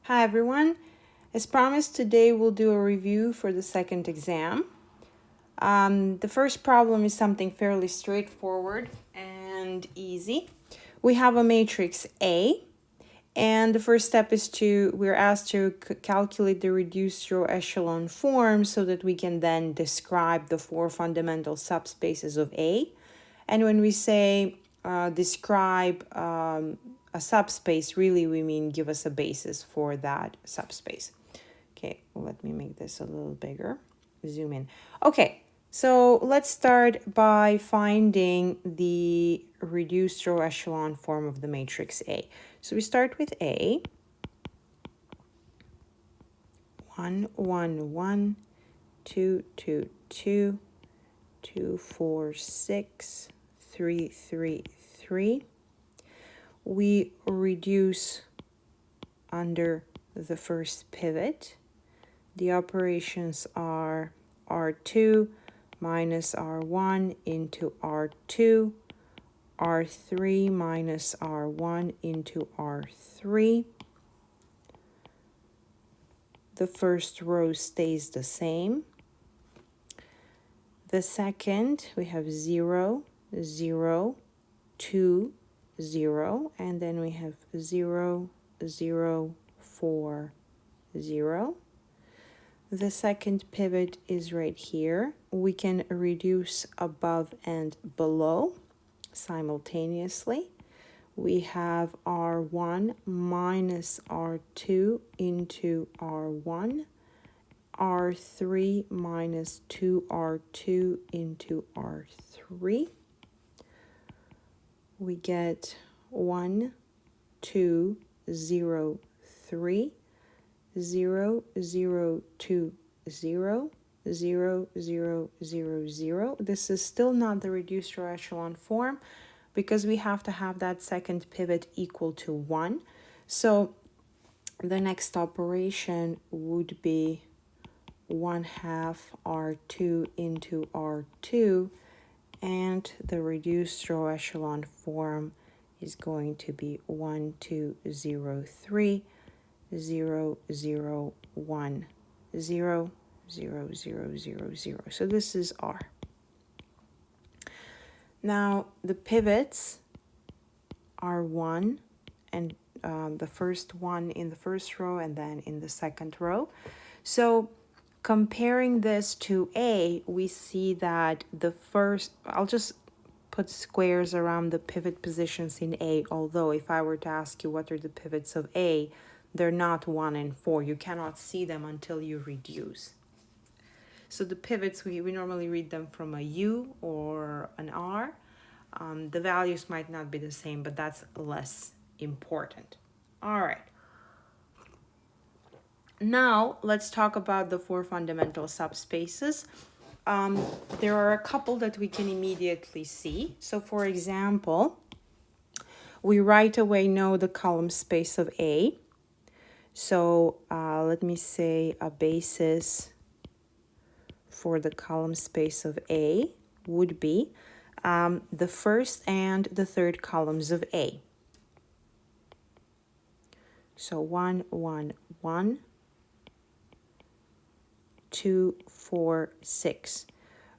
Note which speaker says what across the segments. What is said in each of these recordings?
Speaker 1: Hi everyone. As promised, today we'll do a review for the second exam. The first problem is something fairly straightforward and easy. We have a matrix A, and the first step is we're asked to calculate the reduced row echelon form so that we can then describe the four fundamental subspaces of A. And when we say describe a subspace, really we mean give us a basis for that subspace. Okay, let me make this a little bigger. Zoom in. Okay, so let's start by finding the reduced row echelon form of the matrix A. So we start with A. 1, 1, 1, 2, 2, 2, 2, 4, 6, 3, 3, 3. We reduce under the first pivot. The operations are R2 minus R1 into R2, R3 minus R1 into R3. The first row stays the same. The second, we have 0, 0, 2, 0, and then we have 0, 0, 4, 0. The second pivot is right here. We can reduce above and below simultaneously. We have R1 minus R2 into R1, R3 minus 2R2 into R3. We get 1, 2, 0, 3, 0, 0, 2, 0, 0, 0, 0, 0. This is still not the reduced row echelon form because we have to have that second pivot equal to 1. So the next operation would be 1/2 R2 into R2, and the reduced row echelon form is going to be 1, 2, 0, 3, 0, 0, 1, 0, 0, 0, 0, 0. So this is R. Now the pivots are 1 and the first one in the first row and then in the second row. So comparing this to A, we see that the first, I'll just put squares around the pivot positions in A, although if I were to ask you what are the pivots of A, they're not 1 and 4. You cannot see them until you reduce. So the pivots, we normally read them from a U or an R. The values might not be the same, but that's less important. All right. Now let's talk about the four fundamental subspaces. There are a couple that we can immediately see. So for example, we right away know the column space of A. So let me say a basis for the column space of A would be the first and the third columns of A. So 1, 1, 1, 2, 4, 6.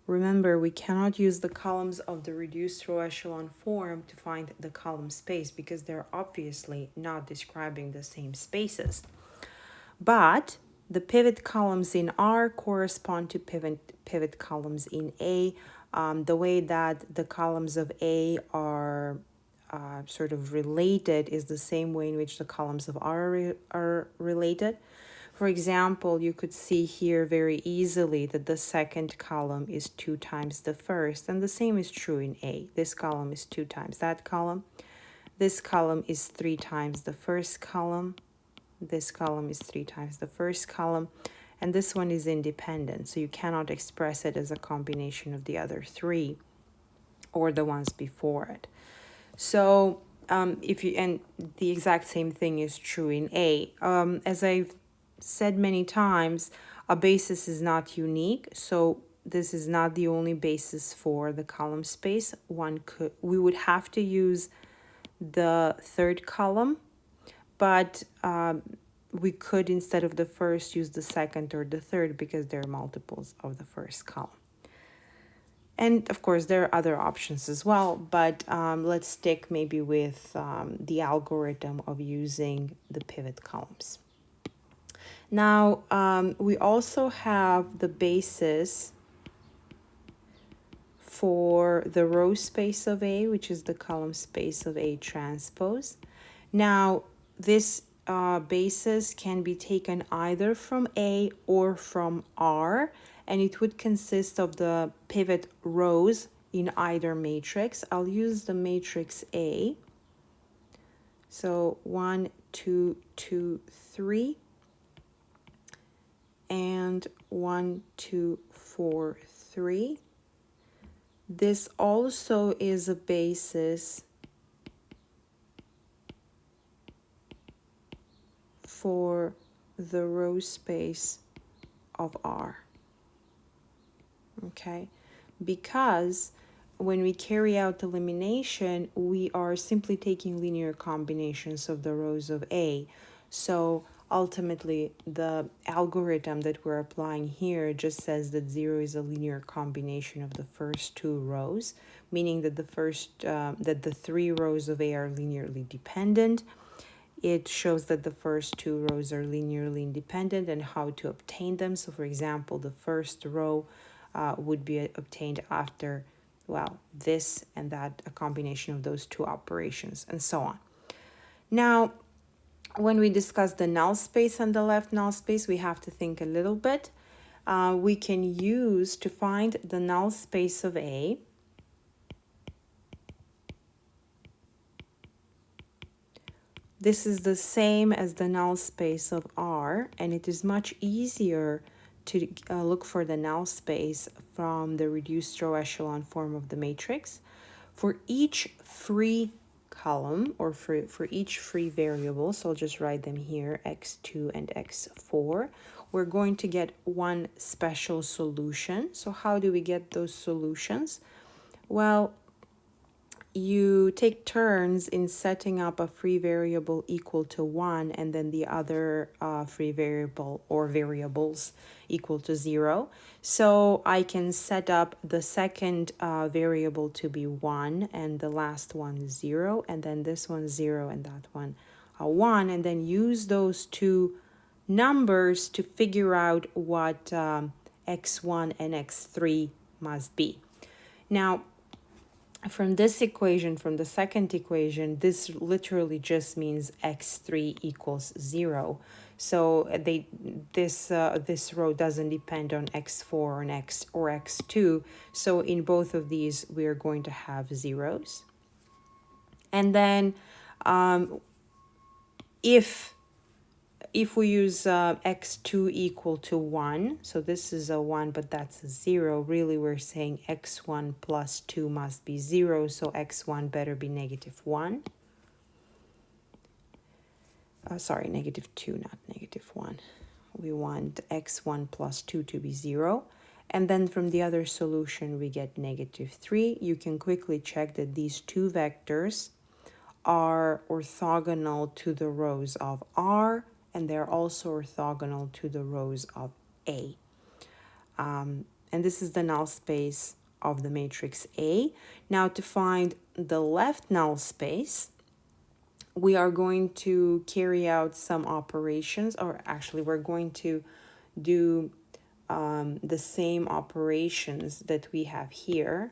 Speaker 1: Remember, we cannot use the columns of the reduced row echelon form to find the column space because they're obviously not describing the same spaces. But the pivot columns in R correspond to pivot columns in A. The way that the columns of A are sort of related is the same way in which the columns of R are related. For example, you could see here very easily that the second column is 2 times the first, and the same is true in A. This column is 2 times that column. This column is 3 times the first column. This column is 3 times the first column, and this one is independent, so you cannot express it as a combination of the other 3 or the ones before it. So and the exact same thing is true in A. As I've said many times, a basis is not unique, so this is not the only basis for the column space. We would have to use the third column, but we could, instead of the first, use the second or the third because they're multiples of the first column. And of course, there are other options as well, but let's stick maybe with the algorithm of using the pivot columns. Now, we also have the basis for the row space of A, which is the column space of A transpose. Now, this basis can be taken either from A or from R, and it would consist of the pivot rows in either matrix. I'll use the matrix A. So 1, 2, 2, 3, and 1, 2, 4, 3. This also is a basis for the row space of R. Okay, because when we carry out elimination, we are simply taking linear combinations of the rows of A. So ultimately, the algorithm that we're applying here just says that 0 is a linear combination of the first two rows, meaning that the three rows of A are linearly dependent. It shows that the first two rows are linearly independent and how to obtain them. So for example, the first row would be obtained after, well, this and that, a combination of those two operations, and so on. Now, when we discuss the null space and the left null space, we have to think a little bit. We can use to find the null space of A. This is the same as the null space of R, and it is much easier to look for the null space from the reduced row echelon form of the matrix. For each free column, or for each free variable, so I'll just write them here, x2 and x4, we're going to get one special solution. So how do we get those solutions? Well, you take turns in setting up a free variable equal to 1 and then the other free variable or variables equal to 0. So I can set up the second variable to be 1 and the last one is 0, and then this one 0 and that one 1, and then use those two numbers to figure out what x1 and x3 must be. Now, from this equation, from the second equation, this literally just means x3 equals 0. So this row doesn't depend on x4 or x2. So in both of these, we are going to have zeros. And then if we use x2 equal to 1, so this is a 1, but that's a 0, really we're saying x1 plus 2 must be 0, so x1 better be -1. Sorry, -2, not -1. We want x1 plus 2 to be 0. And then from the other solution, we get -3. You can quickly check that these two vectors are orthogonal to the rows of R, and they're also orthogonal to the rows of A. And this is the null space of the matrix A. Now, to find the left null space, we are going to carry out some operations, or actually we're going to do the same operations that we have here.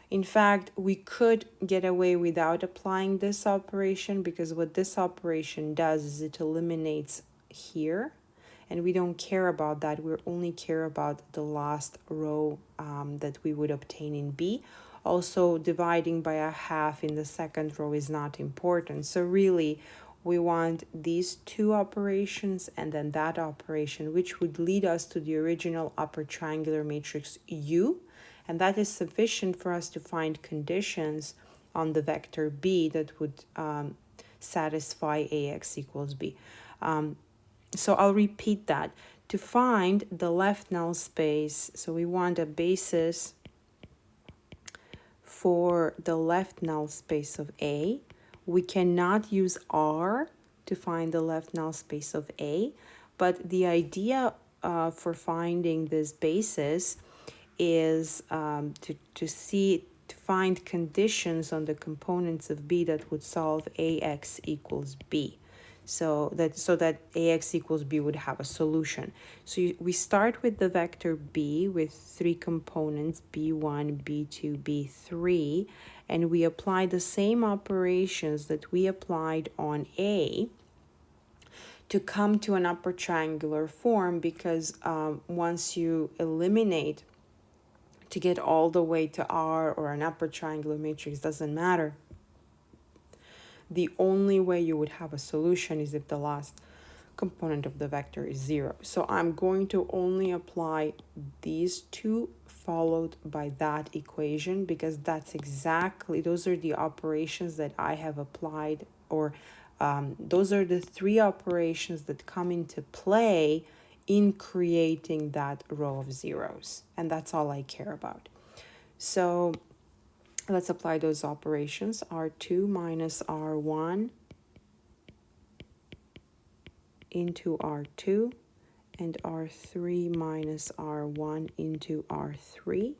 Speaker 1: In fact, we could get away without applying this operation, because what this operation does is it eliminates here, and we don't care about that. We only care about the last row that we would obtain in B. Also, dividing by a half in the second row is not important. So really, we want these two operations and then that operation, which would lead us to the original upper triangular matrix U. And that is sufficient for us to find conditions on the vector B that would satisfy AX equals B. So I'll repeat that. To find the left null space, so we want a basis for the left null space of A. We cannot use R to find the left null space of A. But the idea for finding this basis is to find conditions on the components of B that would solve AX equals B. So that AX equals B would have a solution. So we start with the vector B with three components, B1, B2, B3, and we apply the same operations that we applied on A to come to an upper triangular form, because once you eliminate to get all the way to R or an upper triangular matrix, doesn't matter. The only way you would have a solution is if the last component of the vector is 0. So I'm going to only apply these two followed by that equation, because that's exactly, those are the operations that I have applied, or those are the three operations that come into play in creating that row of zeros. And that's all I care about. So let's apply those operations. R2 minus R1 into R2, and R3 minus R1 into R3.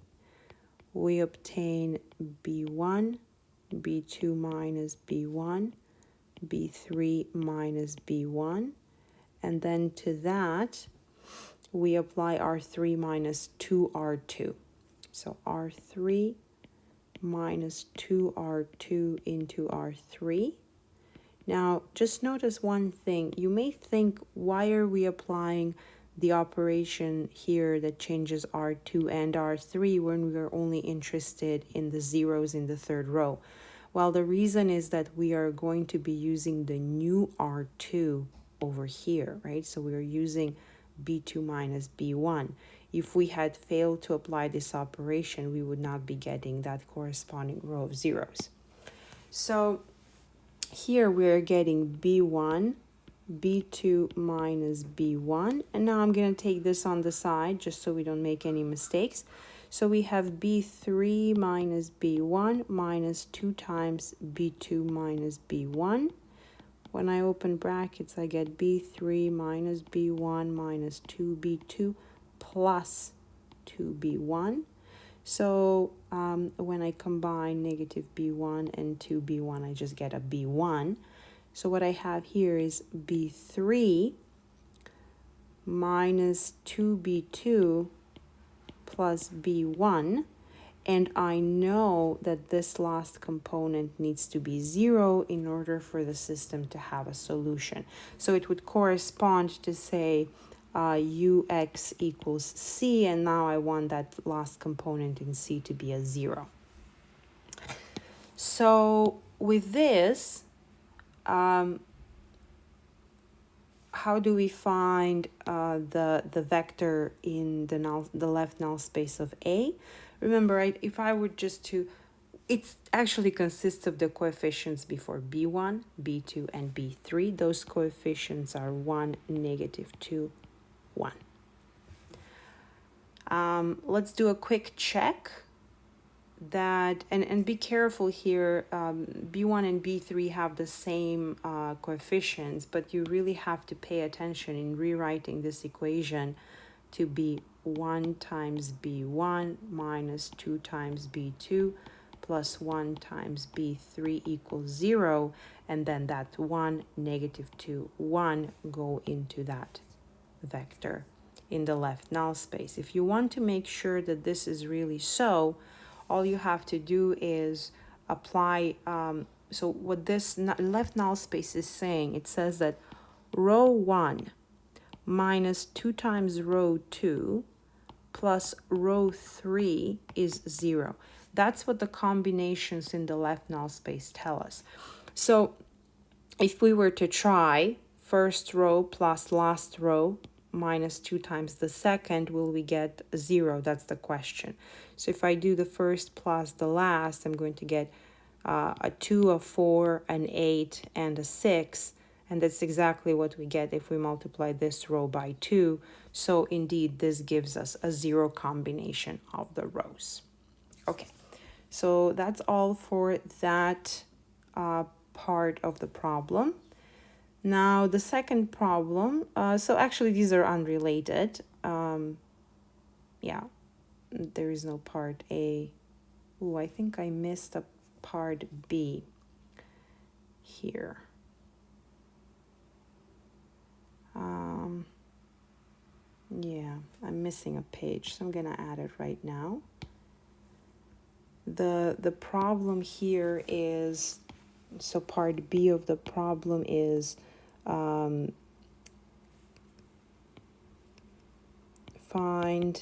Speaker 1: We obtain B1, B2 minus B1, B3 minus B1, and then to that we apply R3 minus 2R2. So R3 minus 2R2 into R3. Now, just notice one thing. You may think, why are we applying the operation here that changes R2 and R3 when we are only interested in the zeros in the third row? Well, the reason is that we are going to be using the new R2 over here, right? So we are using B2 minus B1. If we had failed to apply this operation, we would not be getting that corresponding row of zeros. So here we're getting B1, B2 minus B1. And now I'm going to take this on the side just so we don't make any mistakes. So we have B3 minus B1 minus 2 times B2 minus B1. When I open brackets, I get B3 minus B1 minus 2B2 plus 2B1. So when I combine negative B1 and 2B1, I just get a B1. So what I have here is B3 minus 2B2 plus B1. And I know that this last component needs to be 0 in order for the system to have a solution. So it would correspond to say UX equals C, and now I want that last component in C to be a 0. So with this, how do we find the vector in the left null space of A? Remember, if I were just to, it actually consists of the coefficients before B1, B2, and B3. Those coefficients are 1, negative 2, 1. Let's do a quick check that, and be careful here, B1 and B3 have the same coefficients, but you really have to pay attention in rewriting this equation to be 1 times B1 minus 2 times B2 plus 1 times B3 equals 0, and then that 1, negative 2, 1 go into that vector in the left null space. If you want to make sure that this is really so, all you have to do is apply, so what this left null space is saying, it says that row 1 minus 2 times row 2 plus row 3 is 0. That's what the combinations in the left null space tell us. So if we were to try first row plus last row minus 2 times the second, will we get 0? That's the question. So if I do the first plus the last, I'm going to get a 2, a 4, an 8, and a 6. And that's exactly what we get if we multiply this row by 2. So indeed, this gives us a 0 combination of the rows. Okay, so that's all for that part of the problem. Now the second problem, so actually these are unrelated. Yeah, there is no part A. Ooh, I think I missed a part B here. Yeah, I'm missing a page, so I'm gonna add it right now. The problem here is, so part B of the problem is find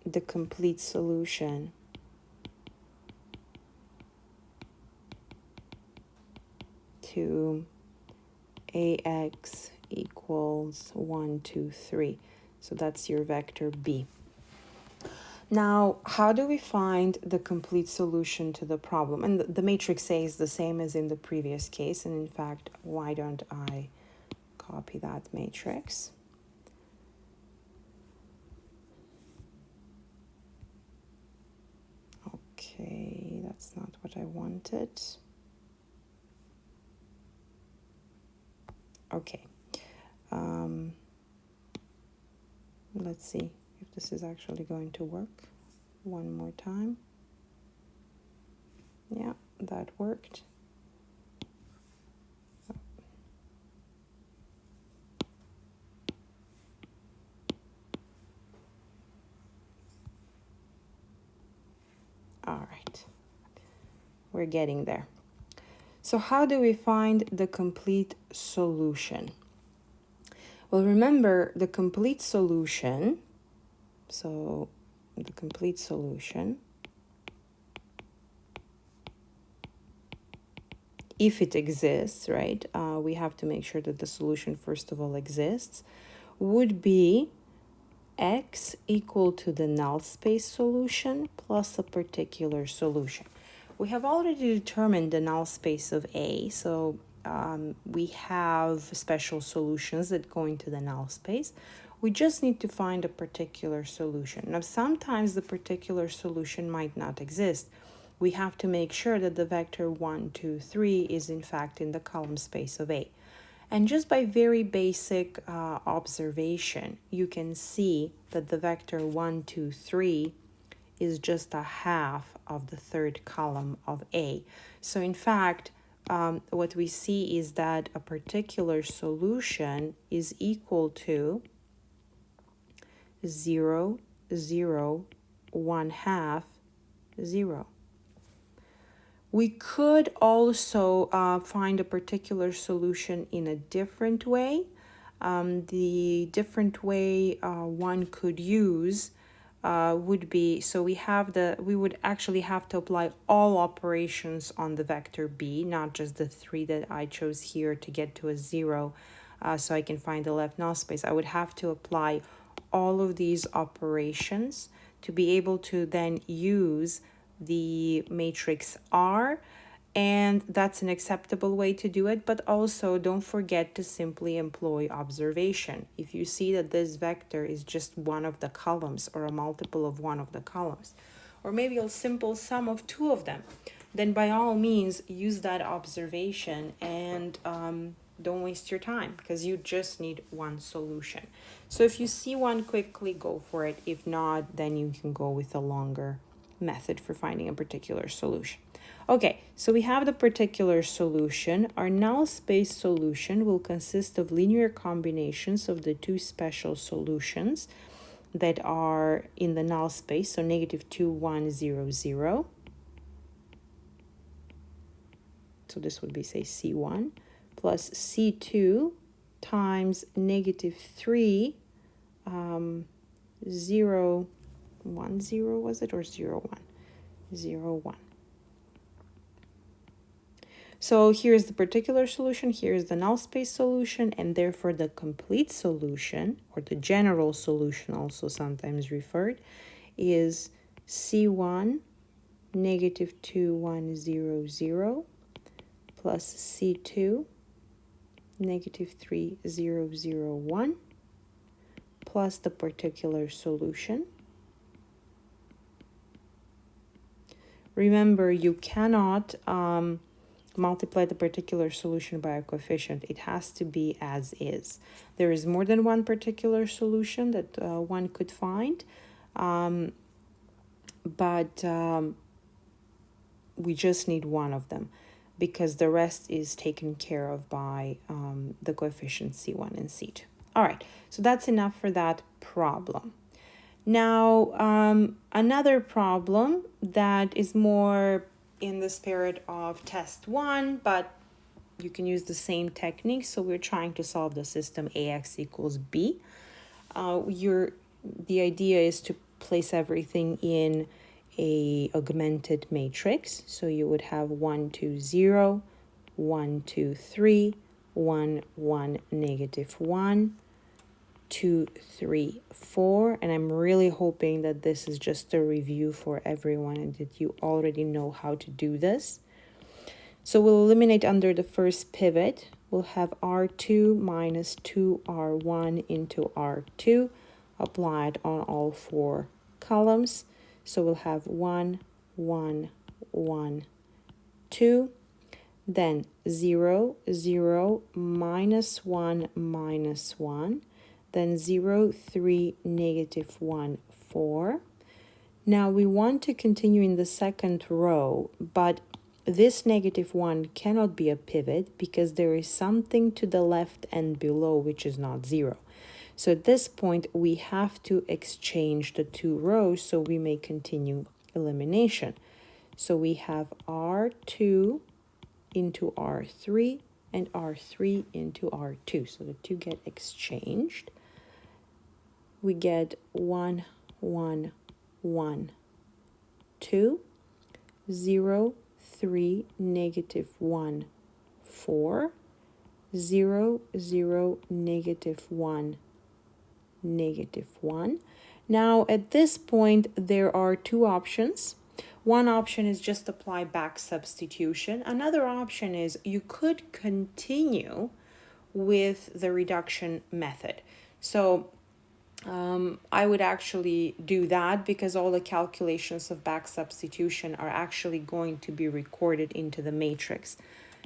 Speaker 1: the complete solution to AX equals 1, 2, 3. So that's your vector B. Now, how do we find the complete solution to the problem? And the matrix A is the same as in the previous case. And in fact, why don't I copy that matrix? Okay, that's not what I wanted. Okay. Let's see if this is actually going to work. One more time. Yeah, that worked. All right, we're getting there. So how do we find the complete solution? Well, remember the complete solution. So the complete solution, if it exists, right, we have to make sure that the solution first of all exists, would be X equal to the null space solution plus a particular solution. We have already determined the null space of A, so we have special solutions that go into the null space. We just need to find a particular solution. Now, sometimes the particular solution might not exist. We have to make sure that the vector 1, 2, 3 is in fact in the column space of A. And just by very basic observation, you can see that the vector 1, 2, 3 is just a half of the third column of A. So in fact, what we see is that a particular solution is equal to 0, 0, 1 half, 0. We could also find a particular solution in a different way. The different way one could use would be, so we would actually have to apply all operations on the vector B, not just the 3 that I chose here to get to a 0, so I can find the left null space. I would have to apply all of these operations to be able to then use the matrix R, and that's an acceptable way to do it. But also don't forget to simply employ observation. If you see that this vector is just one of the columns or a multiple of one of the columns, or maybe a simple sum of two of them, then by all means use that observation and don't waste your time, because you just need one solution. So if you see one quickly, go for it. If not, then you can go with a longer method for finding a particular solution. Okay, so we have the particular solution. Our null space solution will consist of linear combinations of the two special solutions that are in the null space, so negative 2, 1, 0, 0. So this would be, say, C1 plus C2 times negative 3, 0, 1, 0, was it, or 0, 1? 0, 1. So here's the particular solution, here's the null space solution, and therefore the complete solution, or the general solution also sometimes referred, is C1 negative 2, 1, 0, 0 plus C2 negative 3, 0, 0, 1 plus the particular solution. Remember, you cannot multiply the particular solution by a coefficient. It has to be as is. There is more than one particular solution that one could find, but we just need one of them because the rest is taken care of by the coefficients C1 and C2. All right, so that's enough for that problem. Now, another problem that is more in the spirit of test 1, but you can use the same technique. So we're trying to solve the system AX equals B. The idea is to place everything in a augmented matrix. So you would have 1, 2, 0, 1, 2, 3, 1, 1, negative 1, 2, 3, 4, and I'm really hoping that this is just a review for everyone and that you already know how to do this. So we'll eliminate under the first pivot. We'll have R2 minus 2R1 into R2 applied on all 4 columns. So we'll have 1, 1, 1, 2. Then 0, 0, minus 1, minus 1. Then 0, 3, negative 1, 4. Now we want to continue in the second row, but this negative 1 cannot be a pivot because there is something to the left and below which is not 0. So at this point, we have to exchange the 2 rows so we may continue elimination. So we have R2 into R3 and R3 into R2. So the 2 get exchanged. We get 1, 1, 1, 2, 0, 3, negative 1, 4, 0, 0, negative 1, negative 1. Now at this point there are 2 options. One option is just apply back substitution. Another option is you could continue with the reduction method. So I would actually do that because all the calculations of back substitution are actually going to be recorded into the matrix.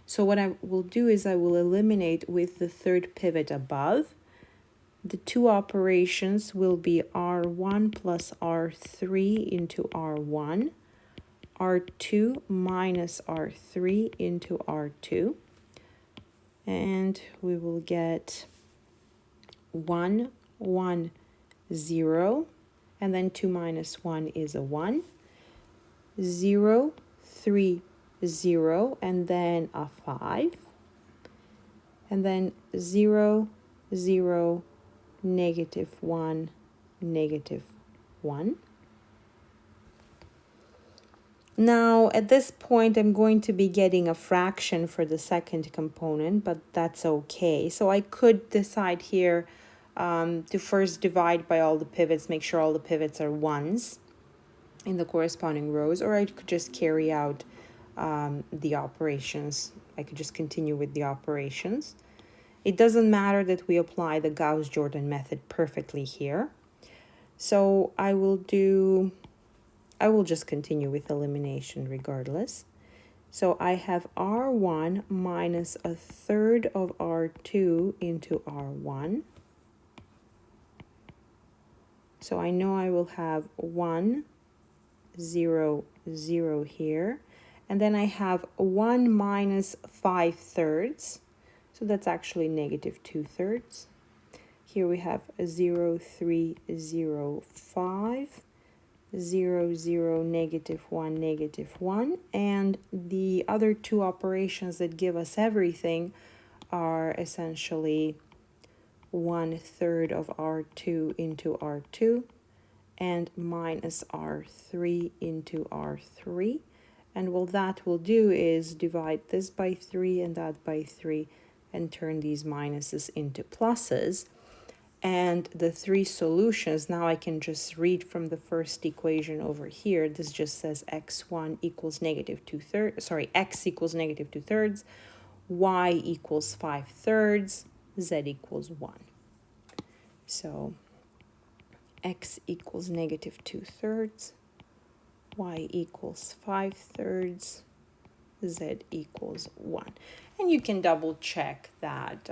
Speaker 1: So what I will do is I will eliminate with the third pivot above. The 2 operations will be R1 plus R3 into R1, R2 minus R3 into R2, and we will get 1, 1, 0, and then 2 minus 1 is a 1, 0, 3, 0, and then a 5, and then 0, 0, negative 1, negative 1. Now, at this point, I'm going to be getting a fraction for the second component, but that's okay. So I could decide here to first divide by all the pivots, make sure all the pivots are 1s in the corresponding rows, or I could just carry out the operations. I could just continue with the operations. It doesn't matter that we apply the Gauss-Jordan method perfectly here. So I will just continue with elimination regardless. So I have R1 minus a third of R2 into R1. So I know I will have 1, 0, 0 here. And then I have 1 minus 5/3. So that's actually negative 2/3. Here we have 0, 3, 0, 5, 0, 0, negative 1, negative 1. And the other 2 operations that give us everything are essentially 1/3 of R2 into R2 and minus R3 into R3. And what that will do is divide this by 3 and that by 3 and turn these minuses into pluses. And the 3 solutions, now I can just read from the first equation over here. This just says x1 equals negative 2/3, x equals negative 2/3, y equals 5/3, z equals 1. So x equals negative 2/3, y equals 5/3, Z equals 1. And you can double check that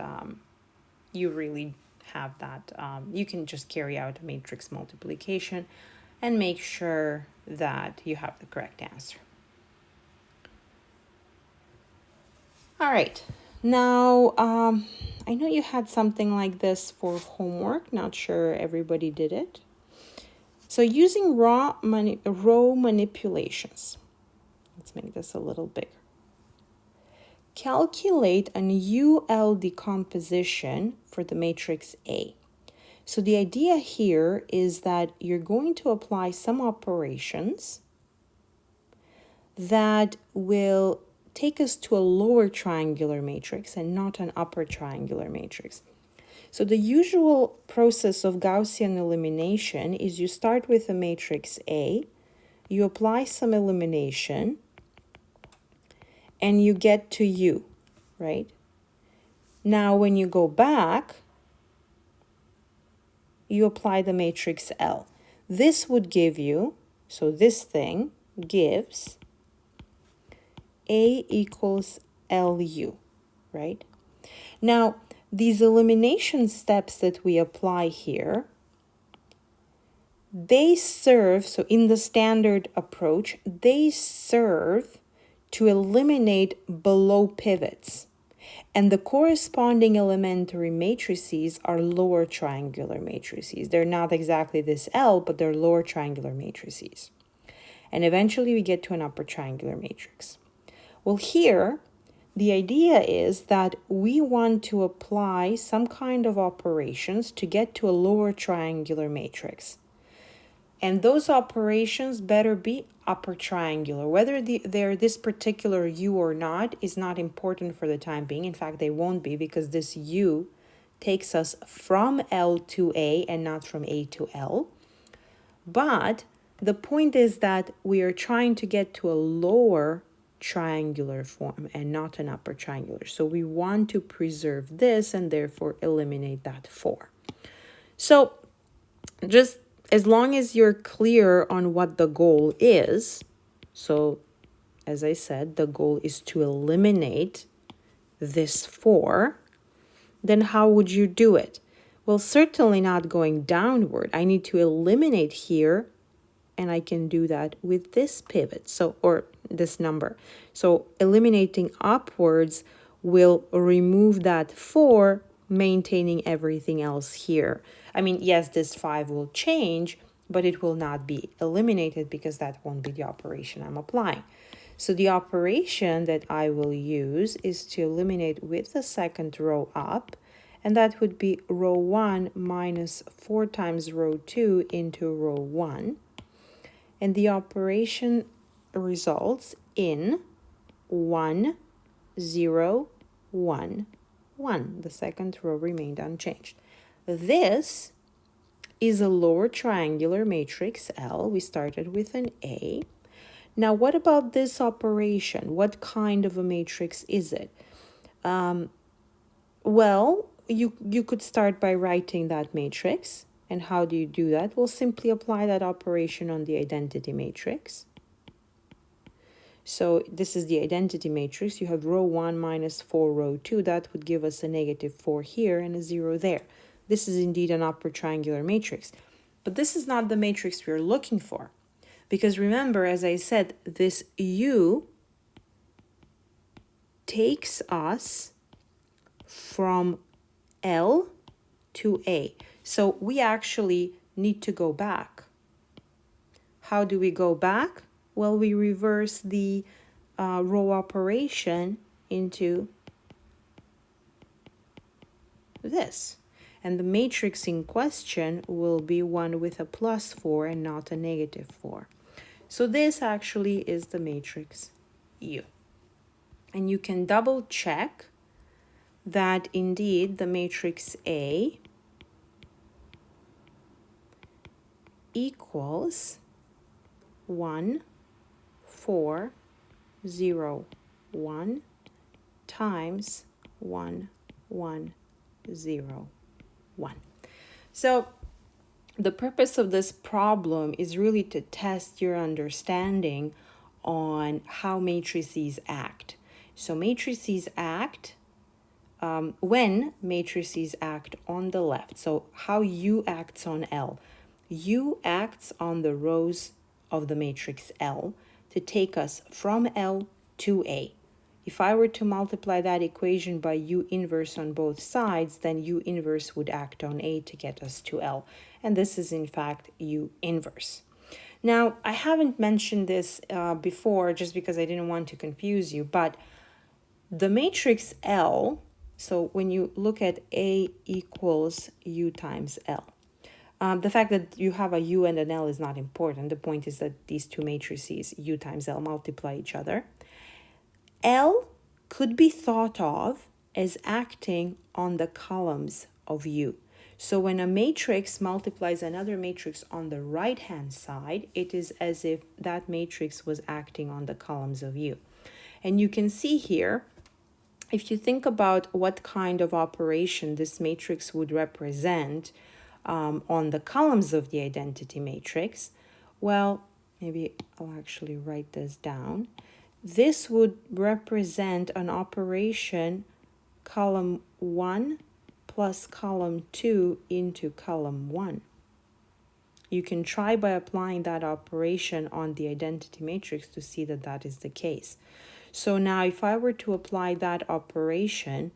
Speaker 1: you really have that. You can just carry out a matrix multiplication and make sure that you have the correct answer. All right, now I know you had something like this for homework. Not sure everybody did it. So using row manipulations, let's make this a little bigger. Calculate an UL decomposition for the matrix A. So the idea here is that you're going to apply some operations that will take us to a lower triangular matrix and not an upper triangular matrix. So the usual process of Gaussian elimination is you start with a matrix A, you apply some elimination, and you get to U, right? Now when you go back, you apply the matrix L. This would give you, so this thing gives A equals LU, right? Now, these elimination steps that we apply here, they serve, so in the standard approach, they serve to eliminate below pivots. And the corresponding elementary matrices are lower triangular matrices. They're not exactly this L, but they're lower triangular matrices. And eventually we get to an upper triangular matrix. Well, here, the idea is that we want to apply some kind of operations to get to a lower triangular matrix. And those operations better be upper triangular. Whether they're this particular U or not is not important for the time being. In fact, they won't be, because this U takes us from L to A and not from A to L. But the point is that we are trying to get to a lower triangular form and not an upper triangular. So we want to preserve this and therefore eliminate that 4. So just as long as you're clear on what the goal is, so as I said, the goal is to eliminate this 4, then how would you do it? Well, certainly not going downward. I need to eliminate here, and I can do that with this pivot, so, or this number. So eliminating upwards will remove that 4, maintaining everything else here. I mean, yes, this 5 will change, but it will not be eliminated because that won't be the operation I'm applying. So the operation that I will use is to eliminate with the second row up, and that would be row 1 minus 4 times row 2 into row 1. And the operation results in 1, 0, 1, 1. The second row remained unchanged. This is a lower triangular matrix L. We started with an A. Now, what about this operation? What kind of a matrix is it? Well, you could start by writing that matrix. And how do you do that? We'll simply apply that operation on the identity matrix. So this is the identity matrix. You have row 1 minus 4 row 2. That would give us a negative 4 here and a 0 there. This is indeed an upper triangular matrix. But this is not the matrix we're looking for. Because remember, as I said, this U takes us from L to A. So we actually need to go back. How do we go back? Well, we reverse the row operation into this. And the matrix in question will be one with a plus 4 and not a negative 4. So this actually is the matrix U. And you can double check that indeed the matrix A equals 1, 4, 0, 1 times 1, 1, 0, 1. So the purpose of this problem is really to test your understanding on how matrices act. So matrices act when matrices act on the left. So how U acts on L. U acts on the rows of the matrix L to take us from L to A. If I were to multiply that equation by U inverse on both sides, then U inverse would act on A to get us to L. And this is in fact U inverse. Now, I haven't mentioned this before just because I didn't want to confuse you, but the matrix L, so when you look at A equals U times L, the fact that you have a U and an L is not important. The point is that these two matrices, U times L, multiply each other. L could be thought of as acting on the columns of U. So when a matrix multiplies another matrix on the right-hand side, it is as if that matrix was acting on the columns of U. And you can see here, if you think about what kind of operation this matrix would represent on the columns of the identity matrix, well, maybe I'll actually write this down. This would represent an operation column 1 plus column 2 into column 1. You can try by applying that operation on the identity matrix to see that that is the case. So now if I were to apply that operation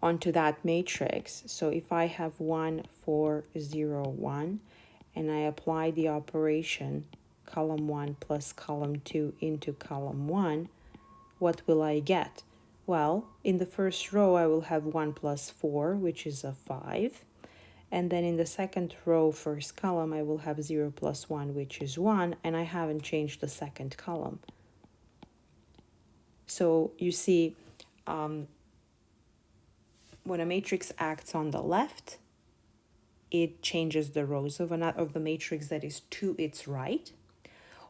Speaker 1: onto that matrix, so if I have 1, 4, 0, 1, and I apply the operation column 1 plus column 2 into column 1, what will I get? Well, in the first row, I will have 1 plus 4, which is a 5. And then in the second row, first column, I will have 0 plus 1, which is 1, and I haven't changed the second column. So you see, when a matrix acts on the left, it changes the rows of the matrix that is to its right,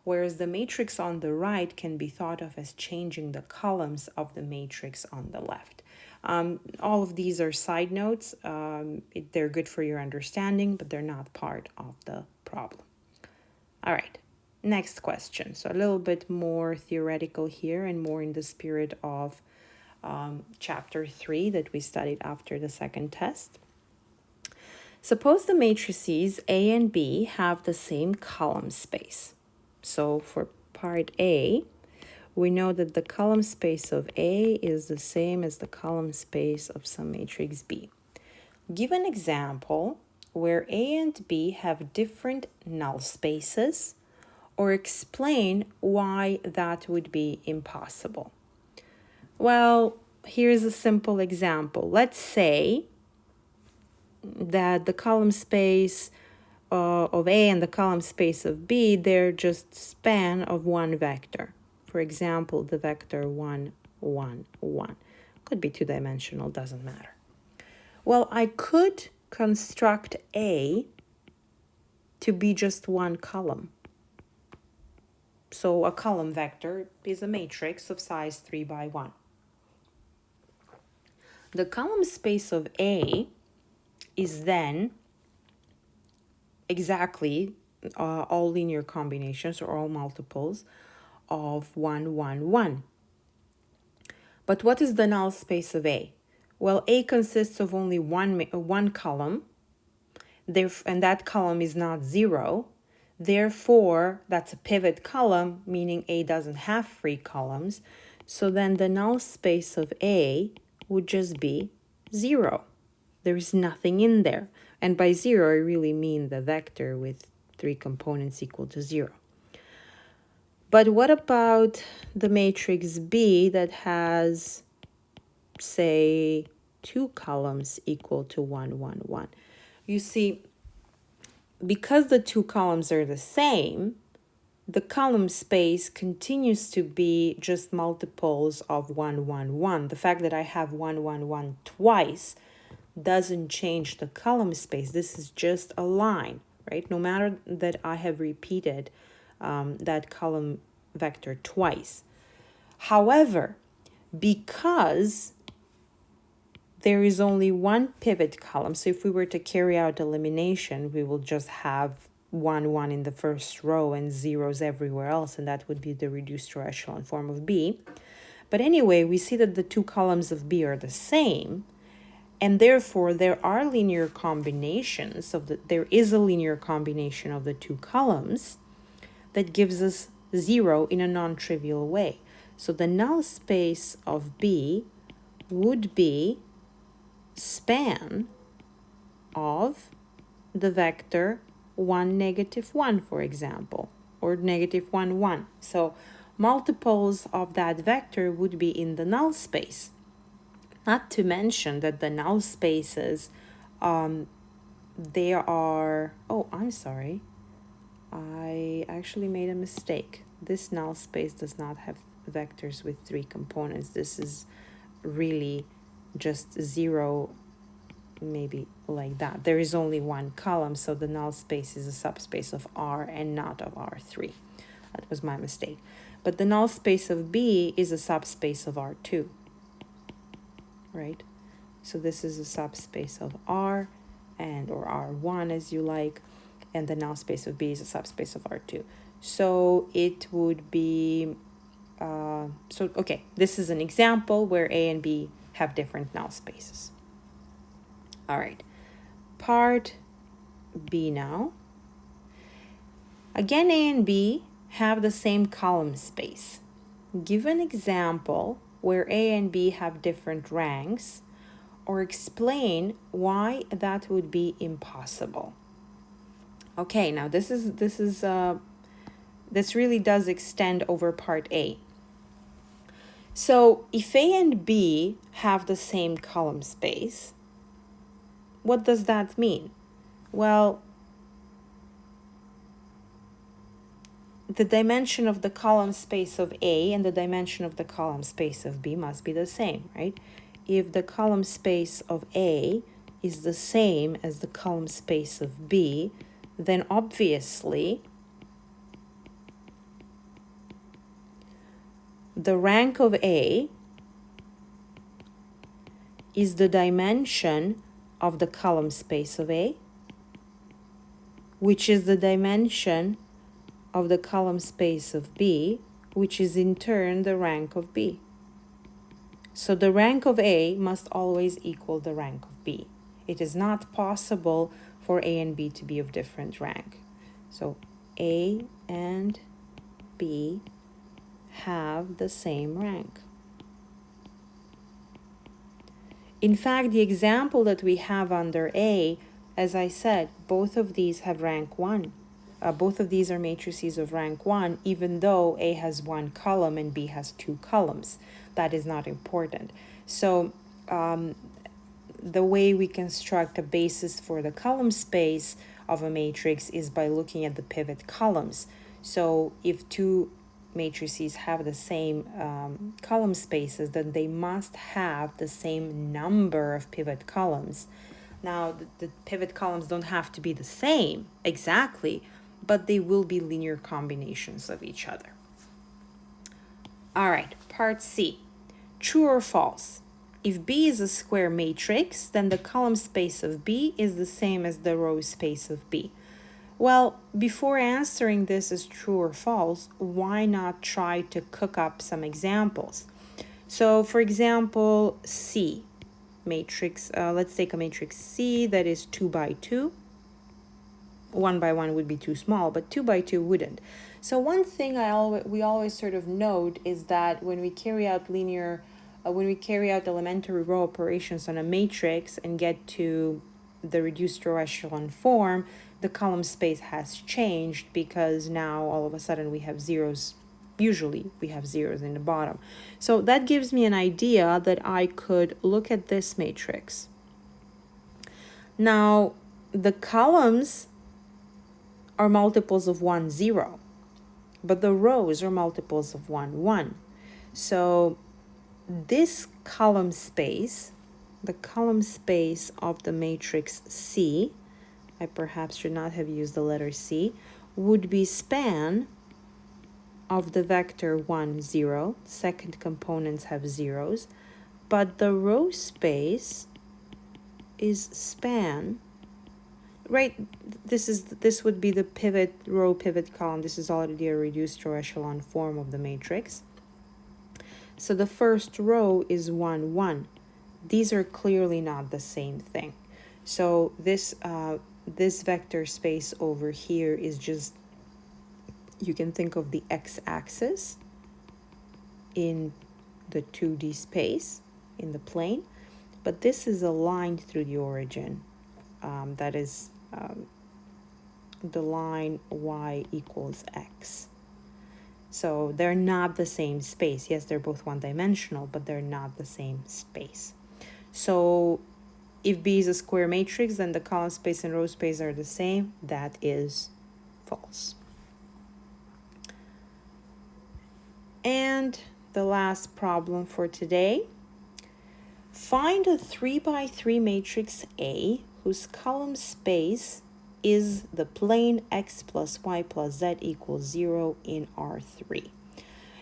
Speaker 1: whereas the matrix on the right can be thought of as changing the columns of the matrix on the left. All of these are side notes. They're good for your understanding, but they're not part of the problem. All right, next question. So a little bit more theoretical here and more in the spirit of chapter 3 that we studied after the second test. Suppose the matrices A and B have the same column space. So for part A, we know that the column space of A is the same as the column space of some matrix B. Give an example where A and B have different null spaces, or explain why that would be impossible. Well, here's a simple example. Let's say that the column space of A and the column space of B, they're just span of one vector. For example, the vector 1, 1, 1. Could be two-dimensional, doesn't matter. Well, I could construct A to be just one column. So a column vector is a matrix of size 3 by 1. The column space of A is then exactly all linear combinations or all multiples of 1, 1, 1. But what is the null space of A? Well, A consists of only one column, and that column is not 0. Therefore, that's a pivot column, meaning A doesn't have free columns. So then the null space of A would just be 0. There's nothing in there. And by 0, I really mean the vector with 3 components equal to 0. But what about the matrix B that has, say, 2 columns equal to 1, 1, 1? You see, because the 2 columns are the same, the column space continues to be just multiples of 1, 1, 1. The fact that I have 1, 1, 1 twice doesn't change the column space. This is just a line, right? No matter that I have repeated that column vector twice. However, because there is only one pivot column, so if we were to carry out elimination, we will just have 1, 1 in the first row and zeros everywhere else, and that would be the reduced row echelon form of B. But anyway, we see that the two columns of B are the same, and therefore there are linear combinations there is a linear combination of the two columns that gives us 0 in a non-trivial way. So the null space of B would be span of the vector 1, -1, for example, or -1, 1. So multiples of that vector would be in the null space. Not to mention that the null spaces, they are, oh, I'm sorry. I actually made a mistake. This null space does not have vectors with 3 components. This is really just 0, maybe like that. There is only one column, so the null space is a subspace of R and not of R3. That was my mistake. But the null space of B is a subspace of R2, right? So this is a subspace of R or R1 as you like, and the null space of B is a subspace of R2. So it would be, okay, this is an example where A and B have different null spaces. All right, part B now. Again, A and B have the same column space. Give an example where A and B have different ranks, or explain why that would be impossible. Okay, now this really does extend over part A. So if A and B have the same column space, what does that mean? Well, the dimension of the column space of A and the dimension of the column space of B must be the same, right? If the column space of A is the same as the column space of B, then obviously the rank of A is the dimension of the column space of A, which is the dimension of the column space of B, which is in turn the rank of B. So the rank of A must always equal the rank of B. It is not possible for A and B to be of different rank. So A and B have the same rank. In fact, the example that we have under A, as I said, both of these have rank 1. Both of these are matrices of rank 1, even though A has 1 column and B has 2 columns. That is not important. So the way we construct a basis for the column space of a matrix is by looking at the pivot columns. So if two matrices have the same column spaces, then they must have the same number of pivot columns. Now, the pivot columns don't have to be the same exactly, but they will be linear combinations of each other. All right, part C. True or false? If B is a square matrix, then the column space of B is the same as the row space of B. Well, before answering this as true or false, why not try to cook up some examples? So, for example, C matrix. Let's take a matrix C that is 2 by 2. 1 by 1 would be too small, but 2 by 2 wouldn't. So one thing we always sort of note is that when we carry out elementary row operations on a matrix and get to the reduced row echelon form, the column space has changed because now all of a sudden we have zeros. Usually we have zeros in the bottom. So that gives me an idea that I could look at this matrix. Now, the columns are multiples of 1, 0, but the rows are multiples of 1, 1. So this column space, the column space of the matrix C, I perhaps should not have used the letter C, would be span of the vector 1, 0. Second components have zeros, but the row space is span right, this would be the pivot row, pivot column. This is already a reduced row echelon form of the matrix. So the first row is 1, 1. These are clearly not the same thing. So this vector space over here is just, you can think of the x-axis in the 2D space, in the plane, but this is a line through the origin. That is the line y equals x. So they're not the same space. Yes, they're both one-dimensional, but they're not the same space. So if B is a square matrix, then the column space and row space are the same. That is false. And the last problem for today. Find a 3 by 3 matrix A whose column space is the plane x plus y plus z equals 0 in R3.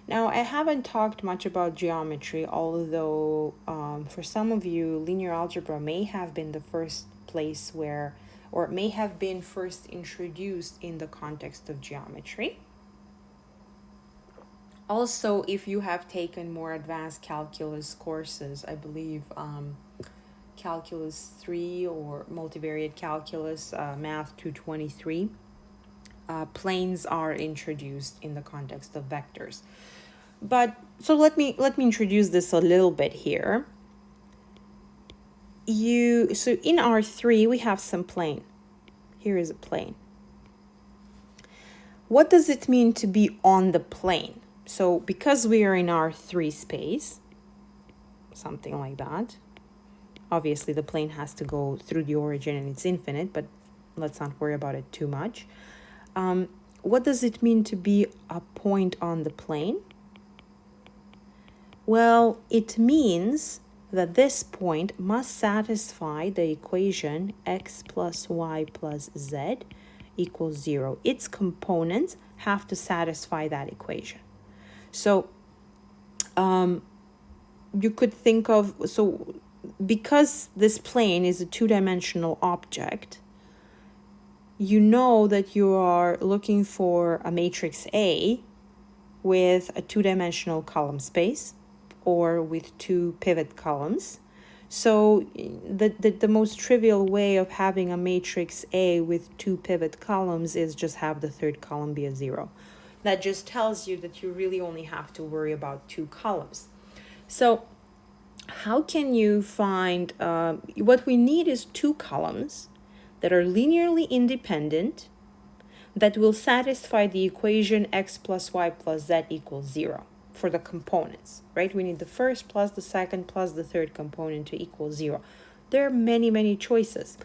Speaker 1: Now, I haven't talked much about geometry, although for some of you, linear algebra may have been the first place where, or may have been first introduced in the context of geometry. Also, if you have taken more advanced calculus courses, I believe Calculus 3 or multivariate calculus, Math 223, planes are introduced in the context of vectors. But so let me introduce this a little bit here. So in R3 we have some plane. Here is a plane. What does it mean to be on the plane? So because we are in R3 space, something like that. Obviously the plane has to go through the origin and it's infinite, but let's not worry about it too much. What does it mean to be a point on the plane? Well, it means that this point must satisfy the equation x plus y plus z equals 0. Its components have to satisfy that equation. So you could think of, so because this plane is a two-dimensional object, you know that you are looking for a matrix A with a two-dimensional column space or with two pivot columns. So the most trivial way of having a matrix A with two pivot columns is just have the third column be a 0. That just tells you that you really only have to worry about two columns. So how can you find, what we need is two columns that are linearly independent that will satisfy the equation x plus y plus z equals 0 for the components, right? We need the first plus the second plus the third component to equal 0. There are many, many choices.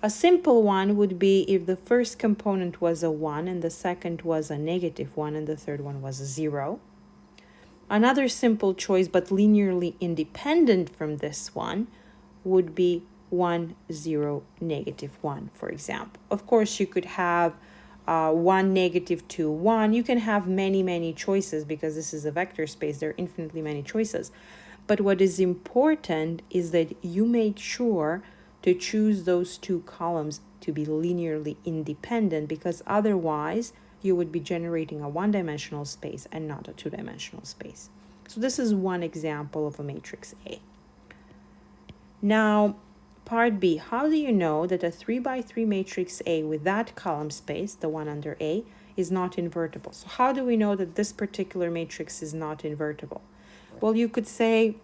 Speaker 1: A simple one would be if the first component was a 1 and the second was a -1 and the third one was a 0. Another simple choice, but linearly independent from this one, would be 1, 0, -1, for example. Of course, you could have 1, -2, 1. You can have many, many choices because this is a vector space. There are infinitely many choices. But what is important is that you make sure to choose those two columns to be linearly independent, because otherwise you would be generating a one-dimensional space and not a two-dimensional space. So this is one example of a matrix A. Now, part B, how do you know that a 3 by 3 matrix A with that column space, the one under A, is not invertible? So how do we know that this particular matrix is not invertible? Well, you could say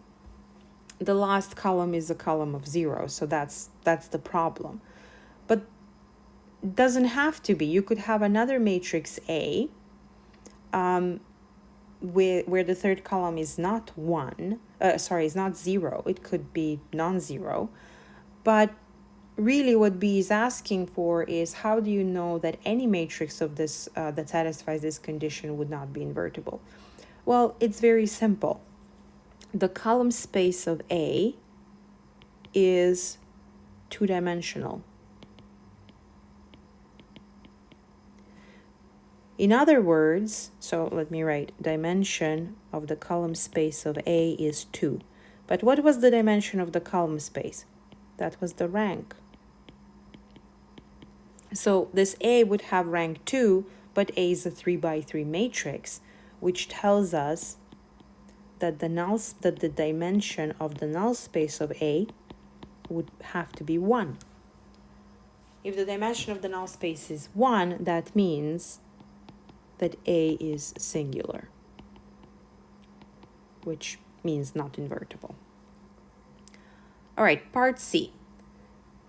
Speaker 1: the last column is a column of 0, so that's the problem. But it doesn't have to be. You could have another matrix A where the third column is not is not 0. It could be non-zero. But really what B is asking for is, how do you know that any matrix of this that satisfies this condition would not be invertible? Well, it's very simple. The column space of A is two-dimensional. In other words, so let me write, dimension of the column space of A is 2. But what was the dimension of the column space? That was the rank. So this A would have rank 2, but A is a 3 by 3 matrix, which tells us that the dimension of the null space of A would have to be 1. If the dimension of the null space is 1, that means that A is singular, which means not invertible. All right, part C.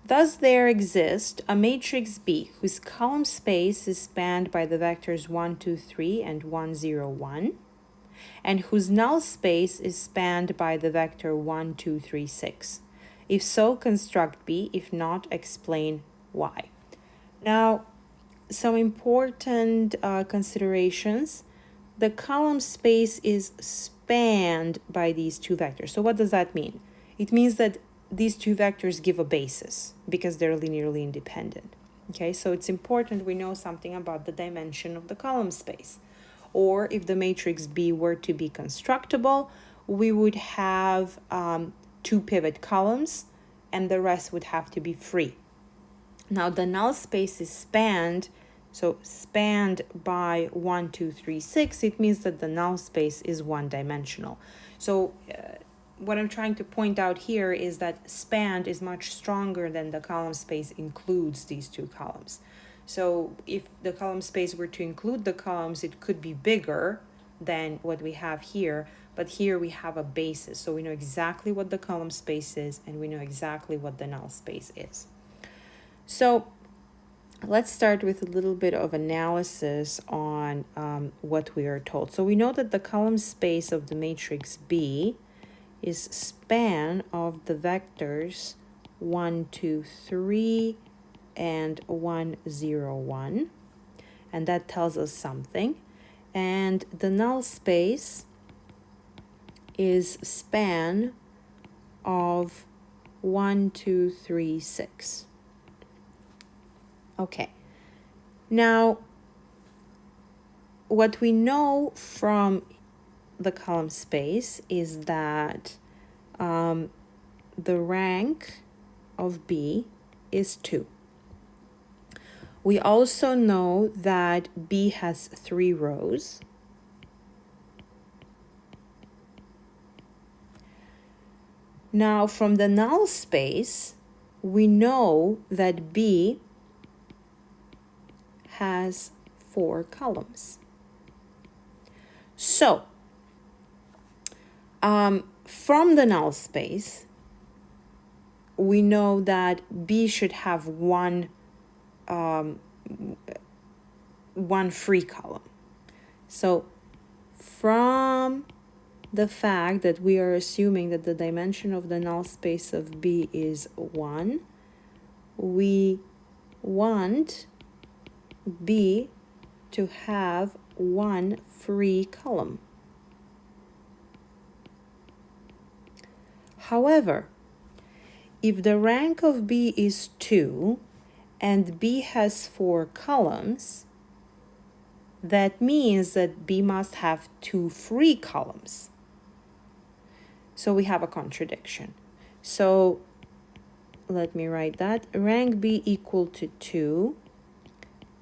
Speaker 1: Thus there exists a matrix B whose column space is spanned by the vectors 1, 2, 3 and 1, 0, 1, and whose null space is spanned by the vector 1, 2, 3, 6. If so, construct B. If not, explain why. Now, some important considerations. The column space is spanned by these two vectors. So what does that mean? It means that these two vectors give a basis because they're linearly independent. Okay, so it's important we know something about the dimension of the column space. Or if the matrix B were to be constructible, we would have 2 pivot columns and the rest would have to be free. Now the null space is spanned, so spanned by 1, 2, 3, 6, it means that the null space is one-dimensional. So what I'm trying to point out here is that spanned is much stronger than the column space includes these two columns. So if the column space were to include the columns, it could be bigger than what we have here, but here we have a basis. So we know exactly what the column space is and we know exactly what the null space is. So let's start with a little bit of analysis on what we are told. So we know that the column space of the matrix B is span of the vectors 1, 2, 3 and 1, 0, 1, and that tells us something. And the null space is span of 1, 2, 3, 6. Okay, now what we know from the column space is that the rank of B is 2. We also know that B has 3 rows. Now from the null space, we know that B has 4 columns. So from the null space, we know that B should have one free column. So from the fact that we are assuming that the dimension of the null space of B is 1, we want B to have 1 free column. However, if the rank of B is 2 and B has 4 columns, that means that B must have 2 free columns. So we have a contradiction. So let me write that. Rank B equal to 2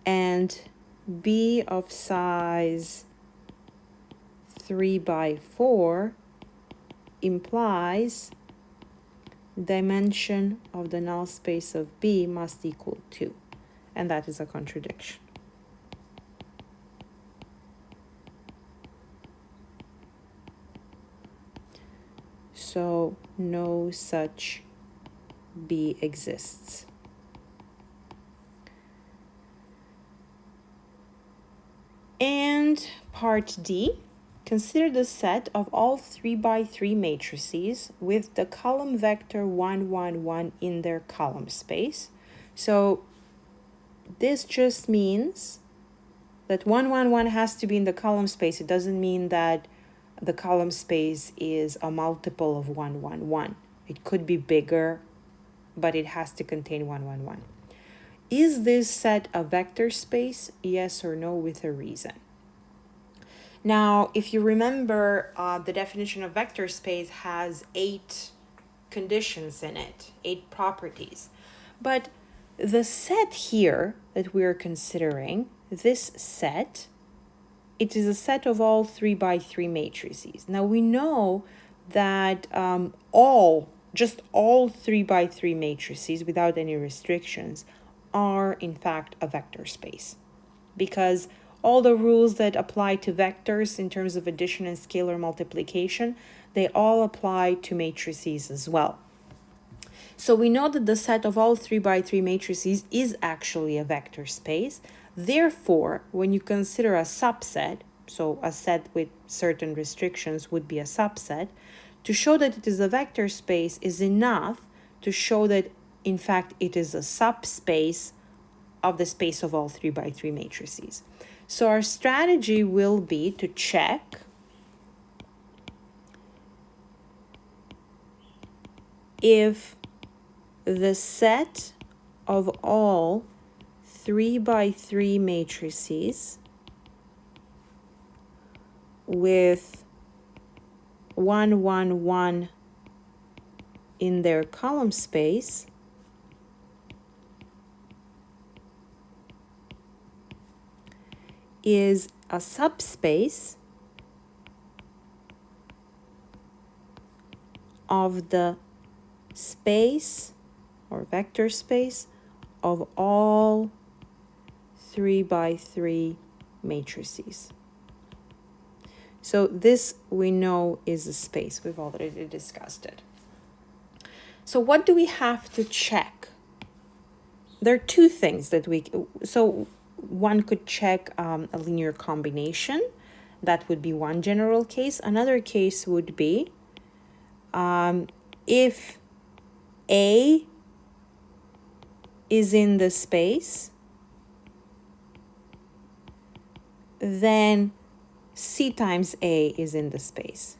Speaker 1: and B of size 3 by 4 implies dimension of the null space of B must equal 2, and that is a contradiction. So no such B exists. And part D, consider the set of all 3 by 3 matrices with the column vector 1, 1, 1 in their column space. So this just means that 1, 1, 1 has to be in the column space. It doesn't mean that the column space is a multiple of 1, 1, 1. It could be bigger, but it has to contain 1, 1, 1. Is this set a vector space? Yes or no, with a reason. Now, if you remember, the definition of vector space has 8 conditions in it, 8 properties. But The set here that we are considering, this set, it is a set of all 3 by 3 matrices. Now we know that just all 3 by 3 matrices without any restrictions are in fact a vector space, because all the rules that apply to vectors in terms of addition and scalar multiplication, they all apply to matrices as well. So we know that the set of all 3 by 3 matrices is actually a vector space. Therefore, when you consider a subset, so a set with certain restrictions would be a subset, to show that it is a vector space is enough to show that in fact it is a subspace of the space of all 3 by 3 matrices. So our strategy will be to check if the set of all 3 by 3 matrices with 1, 1, 1 in their column space is a subspace of the space or vector space of all 3 by 3 matrices. So this we know is a space. We've already discussed it. So what do we have to check? There are two things that so one could check a linear combination. That would be one general case. Another case would be if A is in the space, then C times A is in the space.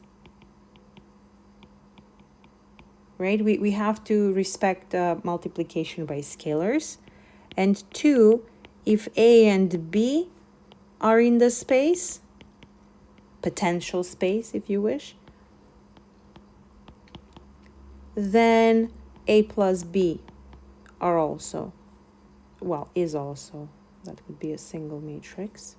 Speaker 1: Right? We have to respect multiplication by scalars. And two, if A and B are in the space, potential space if you wish, then A plus B are also, is also, that would be a single matrix.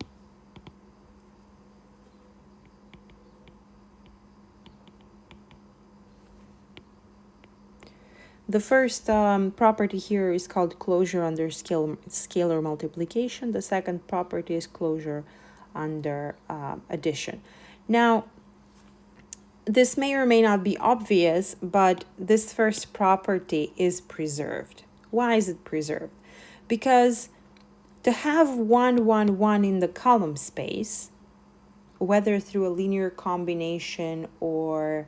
Speaker 1: The first property here is called closure under scalar multiplication. The second property is closure under addition. Now, this may or may not be obvious, but this first property is preserved. Why is it preserved? Because to have 1, 1, 1 in the column space, whether through a linear combination or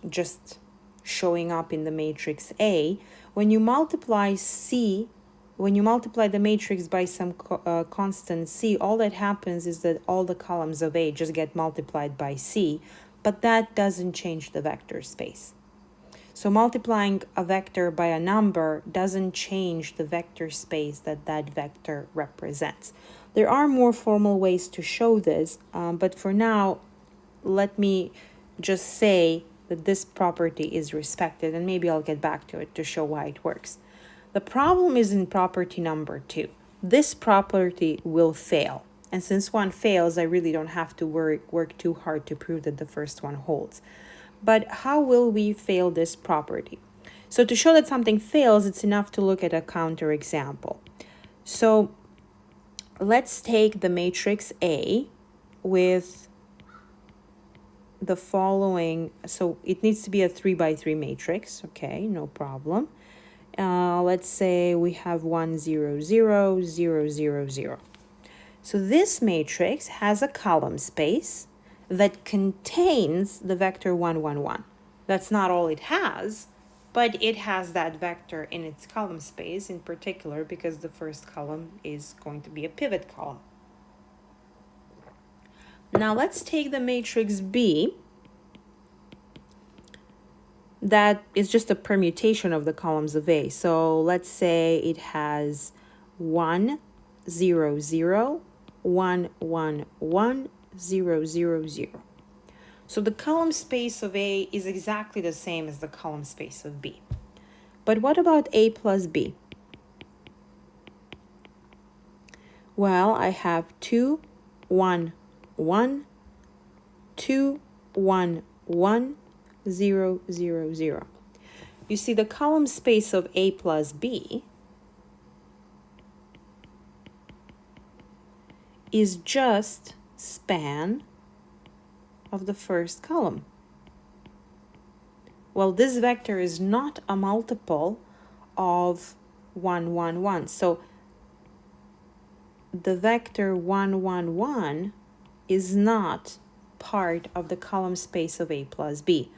Speaker 1: just showing up in the matrix A, when you multiply the matrix by some constant C, all that happens is that all the columns of A just get multiplied by C, but that doesn't change the vector space. So multiplying a vector by a number doesn't change the vector space that that vector represents. There are more formal ways to show this, but for now, let me just say that this property is respected, and maybe I'll get back to it to show why it works. The problem is in property number 2. This property will fail. And since one fails, I really don't have to work too hard to prove that the first one holds. But how will we fail this property? So to show that something fails, it's enough to look at a counterexample. So let's take the matrix A with the following. So it needs to be a 3 by 3 matrix. Okay, no problem. Let's say we have 1, 0, 0, 0, 0, 0. So this matrix has a column space that contains the vector 1, 1, 1. That's not all it has, but it has that vector in its column space in particular because the first column is going to be a pivot column. Now let's take the matrix B. That is just a permutation of the columns of A. So let's say it has 1, 0, 0, 1, 1, 1, 0, 0, 0. So the column space of A is exactly the same as the column space of B. But what about A plus B? Well, I have 2, 1, 1, 2, 1, 1, 0, 0, 0. You see, the column space of A plus B is just span of the first column. Well, this vector is not a multiple of 1, 1, 1. So the vector 1, 1, 1 is not part of the column space of A plus B.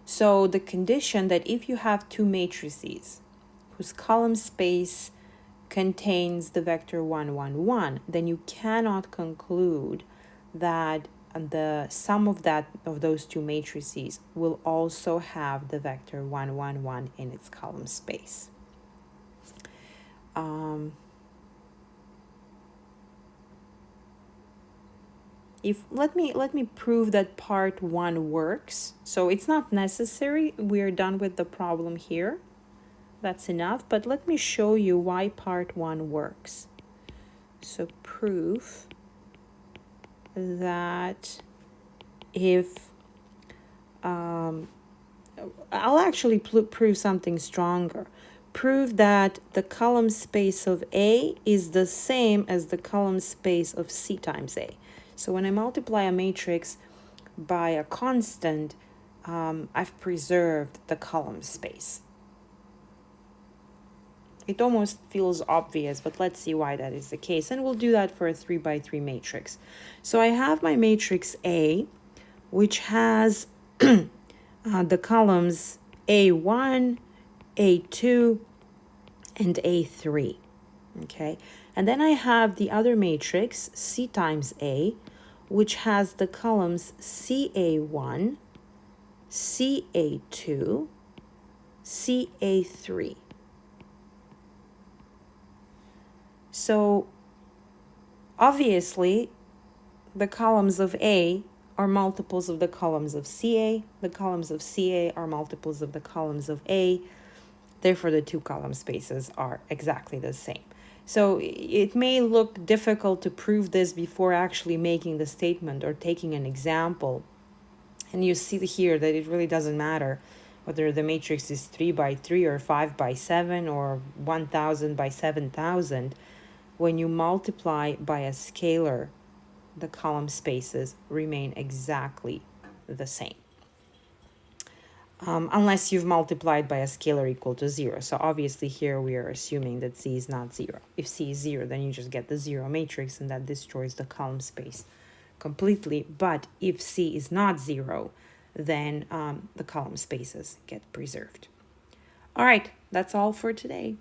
Speaker 1: So the condition that if you have two matrices whose column space contains the vector 1, 1, 1, then you cannot conclude that the sum of those two matrices will also have the vector 1, 1, 1 in its column space. Let me prove that part 1 works. So it's not necessary. We're done with the problem here. That's enough. But let me show you why part 1 works. So prove that if I'll actually prove something stronger. Prove that the column space of A is the same as the column space of C times A. So when I multiply a matrix by a constant, I've preserved the column space. It almost feels obvious, but let's see why that is the case. And we'll do that for a 3 by 3 matrix. So I have my matrix A, which has the columns A1, A2, and A3. Okay, and then I have the other matrix, C times A, which has the columns CA1, CA2, CA3. So obviously, the columns of A are multiples of the columns of CA. The columns of CA are multiples of the columns of A. Therefore, the two column spaces are exactly the same. So it may look difficult to prove this before actually making the statement or taking an example. And you see here that it really doesn't matter whether the matrix is 3 by 3 or 5 by 7 or 1000 by 7000. When you multiply by a scalar, the column spaces remain exactly the same. Unless you've multiplied by a scalar equal to 0. So obviously here we are assuming that C is not 0. If C is 0, then you just get the 0 matrix and that destroys the column space completely. But if C is not 0, then the column spaces get preserved. All right, that's all for today.